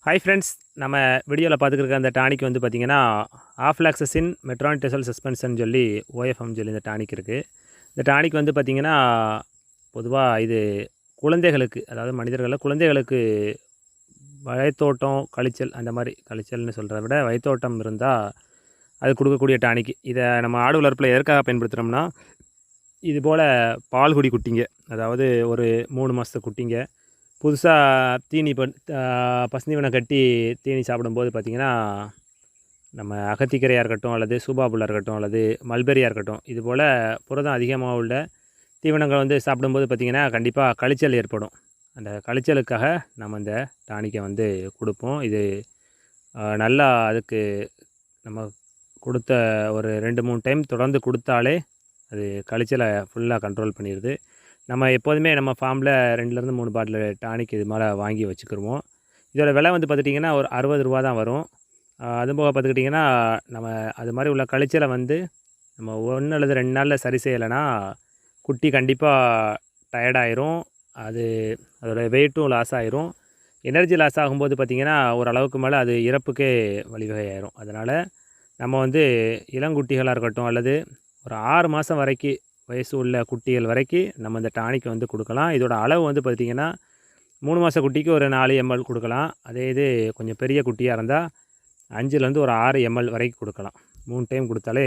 Hi friends, நம்ம வீடியோவில் பார்த்துக்கிருக்க அந்த டானிக் வந்து பார்த்திங்கன்னா ஆஃப்லாக்சசின் மெட்ரானிடசோல் சஸ்பென்ஷன் சொல்லி ஓஎஃப்எம் சொல்லி இந்த டானிக் இருக்குது. இந்த டானிக் வந்து பார்த்திங்கன்னா பொதுவாக இது குழந்தைகளுக்கு, அதாவது மனிதர்களில் குழந்தைகளுக்கு வயத்தோட்டம் கழிச்சல், அந்த மாதிரி கழிச்சல்னு சொல்கிறத விட வயத்தோட்டம் இருந்தால் அது கொடுக்கக்கூடிய டானிக். இதை நம்ம ஆடு வளர்ப்பில் எதற்காக பயன்படுத்துகிறோம்னா, இது போல் பால்குடி குட்டிங்க, அதாவது ஒரு 3 மாதத்து குட்டிங்க புதுசாக தீனி பசுந்தீவனம் கட்டி தீனி சாப்பிடும்போது பார்த்திங்கன்னா, நம்ம அகத்திக்கரையாக இருக்கட்டும், அல்லது சூபாபுல்லாக இருக்கட்டும், அல்லது மல்பெரியாக இருக்கட்டும், இது போல் புரதம் அதிகமாக உள்ள தீவனங்கள் வந்து சாப்பிடும்போது பார்த்திங்கன்னா கண்டிப்பாக கழிச்சல் ஏற்படும். அந்த கழிச்சலுக்காக நம்ம இந்த டானிக்கை வந்து கொடுப்போம். இது நல்லா அதுக்கு நம்ம கொடுத்த ஒரு 2-3 டைம் தொடர்ந்து கொடுத்தாலே அது கழிச்சலை ஃபுல்லாக கண்ட்ரோல் பண்ணிடுது. நம்ம எப்போதுமே நம்ம ஃபார்மில் 2லேருந்து 3 பாட்டில் டானிக் இது மேலே வாங்கி வச்சுக்கிருவோம். இதோட விலை வந்து பார்த்துட்டிங்கன்னா ஒரு ரூ. 60 தான் வரும். அதுபோக பார்த்துக்கிட்டிங்கன்னா, நம்ம அது மாதிரி உள்ள கழிச்சலை வந்து நம்ம 1 அல்லது 2 நாளில் சரி செய்யலைன்னா குட்டி கண்டிப்பாக டயர்டாயிரும். அதோட வெயிட்டும் லாஸ் ஆயிரும். எனர்ஜி லாஸ் ஆகும்போது பார்த்திங்கன்னா ஓரளவுக்கு மேலே அது இறப்புக்கே வழிவகையாயிரும். அதனால் நம்ம வந்து இளங்குட்டிகளாக இருக்கட்டும், அல்லது ஒரு 6 மாதம் வரைக்கும் வயசு உள்ள குட்டிகள் வரைக்கும் நம்ம இந்த டானிக் வந்து கொடுக்கலாம். இதோட அளவு வந்து பார்த்திங்கன்னா 3 மாத குட்டிக்கு ஒரு 4 ml கொடுக்கலாம். அதே இது கொஞ்சம் பெரிய குட்டியாக இருந்தால் 5லேருந்து ஒரு 6 ml வரைக்கும் கொடுக்கலாம். 3 டைம் கொடுத்தாலே